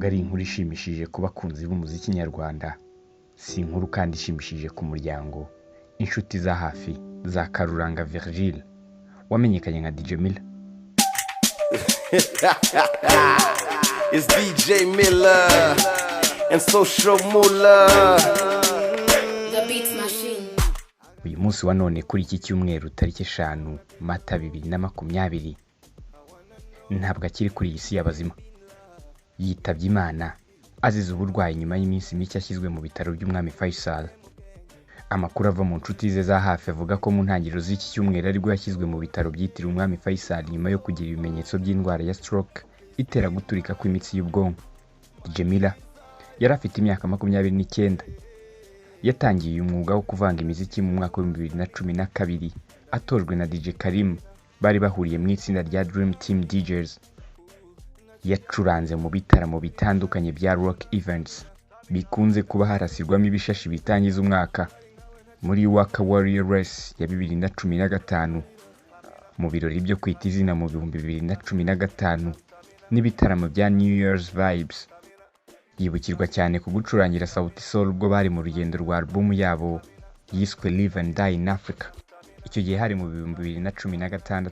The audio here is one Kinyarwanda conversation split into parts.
ntabwo ari inkuru ishimishije ku bakunzi b'umuziki nyarwanda, si inkuru kandi ishimishije ku muryango, inshuti za hafi za Karuranga Virgile wamenyekanye nka DJ Miller. It's DJ Miller and Social Mula. The Beats Machine. Uyu munsi wa none kuri iki cyumweru tariki 5 Mata 2020 ntabwo akiri kuri iyi si y'abazima. Yitabye Imana azize uburwayi nyuma y'iminsi mike ashyizwe mu bitaro by'Umwami Faisal. Amakuru ava mu nshuti ze za hafi avuga ko mu ntangiriro z'iki cyumweru aribwo yashyizwe mu bitaro byitiriwe Umwami Faisal nyuma yo kugira ibimenyetso by'indwara ya stroke itera guturika kw'imitsi y'ubwonko. DJ Miller yari afite imyaka 29. Yatangiye umwuga wo kuvanga imiziki mu mwaka wa 2012 atojwe na DJ Karim, bari bahuriye mu itsinda rya Dream Team DJs. Yacuranze mu bitaramo bitandukanye bya rock events bikunze kuba harasirwamo ibishashi bitangiza umwaka, muri Waka Warrior Race ya 2015, mu birori byo kwita izina mu 2015 n'ibitaramo bya New Year's Vibes. Yibukirwa cyane ku gucurangira Sauti Sol ubwo bari mu rugendo rwa album yabo yiswe Live and Die in Africa. Icyo gihe hari mu 2016.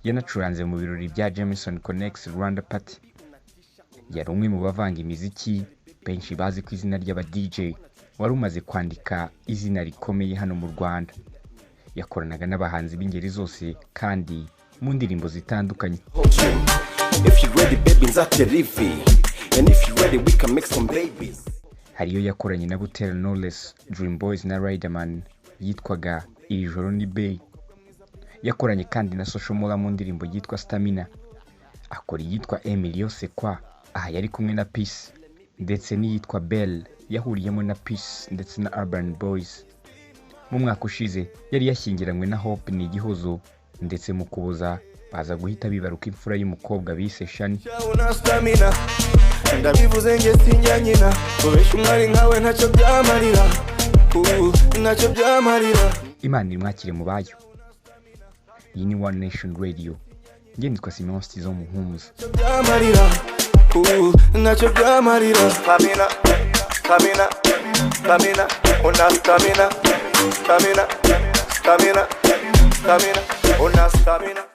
Yanacuranze mu birori bya Jameson Connects Rwanda Party. Yari umwe mu bavanga imiziki benshi bazi ku izina ry'aba DJ, wari umaze kwandika izina rikomeye hano mu Rwanda. Yakoranaga n'abahanzi b'ingeri zose kandi mu ndirimbo zitandukanye. If you ready baby nzate rivi and if you ready we can make some babies. Hariyo yakoranye na Butera Knowless, Dream Boys na Riderman yitwaga Iri Joro ni Bay. Yakoranye kandi na Social Mula mu ndirimbo yitwa Stamina. Akora yitwa Emilio Sekwa, aha yari kumwe na Peace, ndetse n'iyitwa Bell yahuriyemo na Peace ndetse na Urban Boys. Mu mwaka ushize yari yashyingiranywe na Hope ni Igihozo, ndetse mu kubuza baza guhita bibaruka imfura y'umukobwa bise Shani. Ndabivuze nge sinjya nyina ubesha umwari nkawe ntacyo byamarira. Imana imwakire mu bayo. Iyi ni One Nation Radio. Nge nitwa Simon Stizo Muhumuza. Ntacyo byamarira. Stamina.